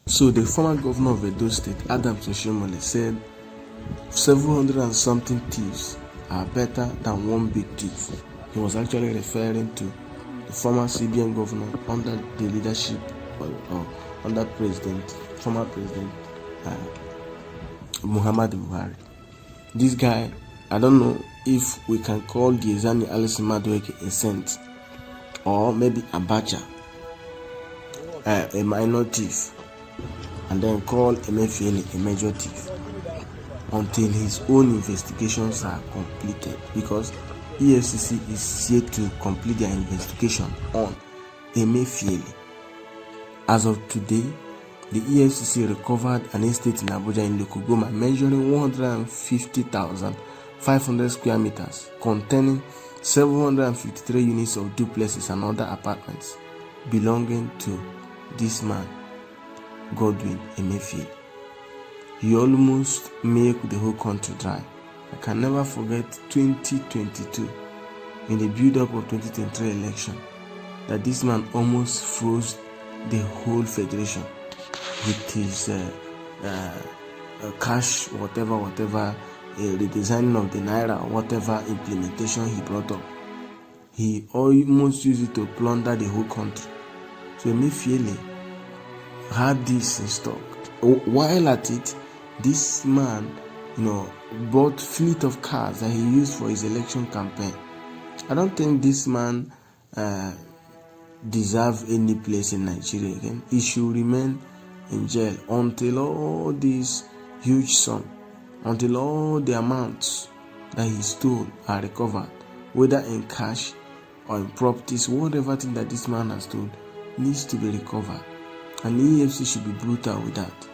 So the former governor of Edo State, Adams Oshiomhole, said 700 and something thieves are better than one big thief. He was actually referring to the former CBN governor under the leadership or under former president Muhammadu Buhari. This guy, I don't know if we can call Diezani Alison Madueke a saint, or maybe Abacha a minor thief, and then call Emefiele a major thief until his own investigations are completed, because EFCC is yet to complete their investigation on Emefiele. As of today, the EFCC recovered an estate in Abuja in Lokogoma measuring 150,500 square meters, containing 753 units of duplexes and other apartments belonging to this man, Godwin Emefiele. He almost made the whole country dry. I can never forget 2022, in the build-up of 2023 election, that this man almost froze the whole federation with his cash, whatever, redesigning of the Naira, whatever implementation he brought up. He almost used it to plunder the whole country. So Emefiele had this in stock. While at it, this man, bought fleet of cars that he used for his election campaign. I don't think this man deserves any place in Nigeria again. He should remain in jail until all these huge sums, until all the amounts that he stole are recovered, whether in cash or in properties. Whatever thing that this man has stolen needs to be recovered, and the EFCC should be brutal with that.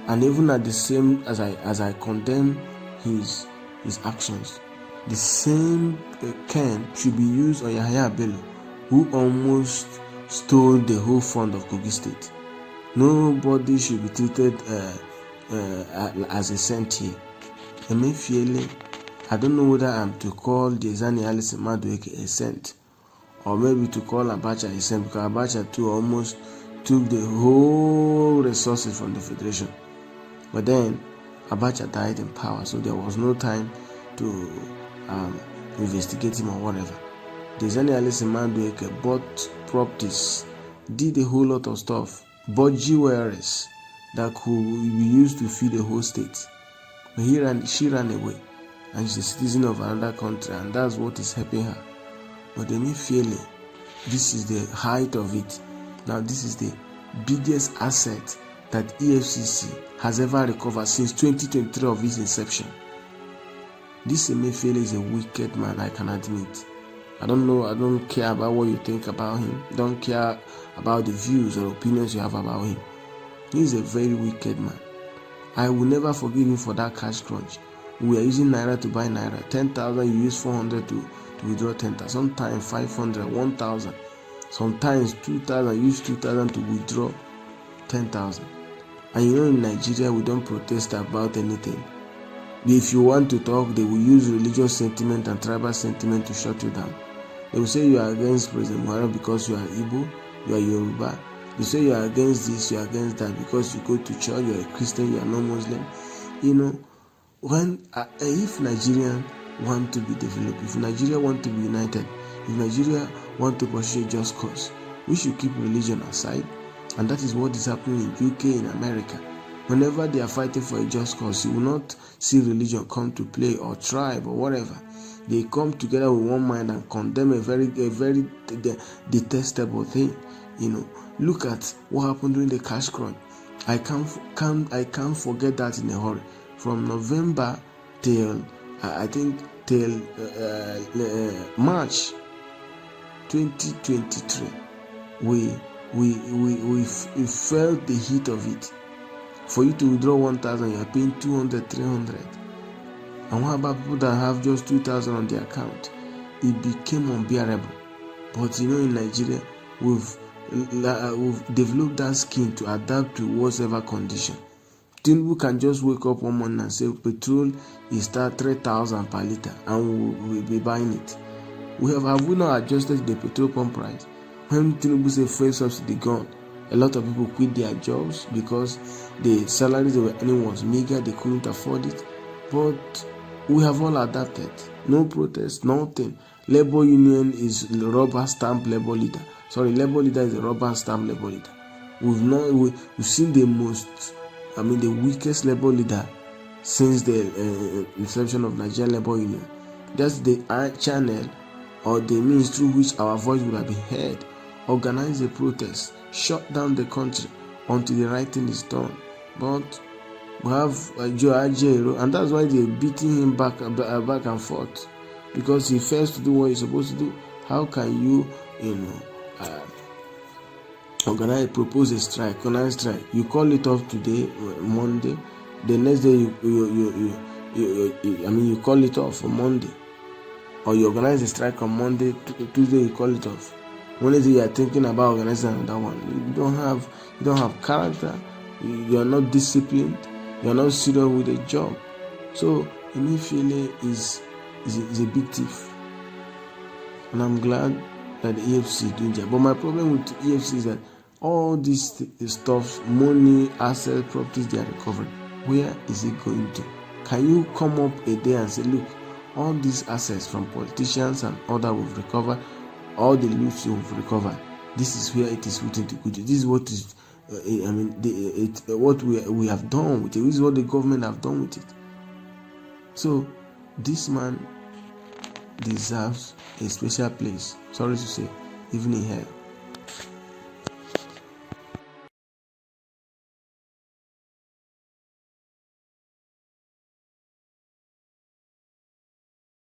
And even at the same as I condemn his actions, the same can should be used on Yahaya Bello, who almost stole the whole fund of Kogi State. Nobody should be treated as a saint here. Emefiele, I don't know whether I'm to call Diezani Alison Madueke a saint, or maybe to call Abacha a saint, because Abacha too almost took the whole resources from the federation. But then Abacha died in power, so there was no time to investigate him or whatever. Diezani Alison Madueke bought properties, did a whole lot of stuff, bought jewelries that could be used to feed the whole state. But she ran away, and she's a citizen of another country, and that's what is helping her. But Emefiele, this is the height of it. Now this is the biggest asset that EFCC has ever recovered since 2023 of its inception. This Emefiele is a wicked man, I can admit. I don't care about what you think about him. Don't care about the views or opinions you have about him. He is a very wicked man. I will never forgive him for that cash crunch. We are using Naira to buy Naira. 10,000, you use 400 to withdraw 10,000. Sometimes 500, 1,000. Sometimes 2,000, use 2,000 to withdraw 10,000. And in Nigeria, we don't protest about anything. If you want to talk, they will use religious sentiment and tribal sentiment to shut you down. They will say you are against President Buhari because you are Igbo, you are Yoruba. They say you are against this, you are against that because you go to church, you are a Christian, you are not Muslim. If Nigeria want to be developed, if Nigeria want to be united, if Nigeria want to pursue a just cause, we should keep religion aside. And that is what is happening in UK, in America. Whenever they are fighting for a just cause, you will not see religion come to play, or tribe, or whatever. They come together with one mind and condemn a very detestable thing. Look at what happened during the cash crunch. I can't forget that in a hurry. From November till March 2023, we felt the heat of it. For you to withdraw 1,000, you are paying 200, 300. And what about people that have just 2,000 on their account? It became unbearable. But in Nigeria, we've developed that skin to adapt to whatever condition. People can just wake up one morning and say petrol is 3,000 per liter, and we'll be buying it. Have we not adjusted the petrol pump price? When Tinubu say fuel subsidy gone, A lot of people quit their jobs because the salaries they were earning was meager, they couldn't afford it. But we have all adapted. No protest, nothing. Labor union is the rubber stamp labor leader. Labor leader is the rubber stamp labor leader. We've seen the weakest labor leader since the inception of Nigerian labor union. That's the channel or the means through which our voice would have been heard. Organize a protest, shut down the country until the right thing is done. But we have Joe Ajero, and that's why they're beating him back and forth, because he fails to do what he's supposed to do. How can you, propose a strike, organize strike? You call it off today, Monday. The next day you call it off on Monday, or you organize a strike on Monday. Tuesday you call it off. Wednesday you are thinking about organizing another one. You don't have character. You are not disciplined. You are not serious with a job. So Emefiele is a big thief, and I'm glad that the EFCC is doing that. But my problem with the EFCC is that all this stuff, money, assets, properties they are recovering, where is it going to? Can you come up a day and say, look, all these assets from politicians and other we've recovered, all the loot we've recovered, this is where it is written to good. This is what is what we have done with it. This is what the government have done with it. So this man deserves a special place, sorry to say, even in hell.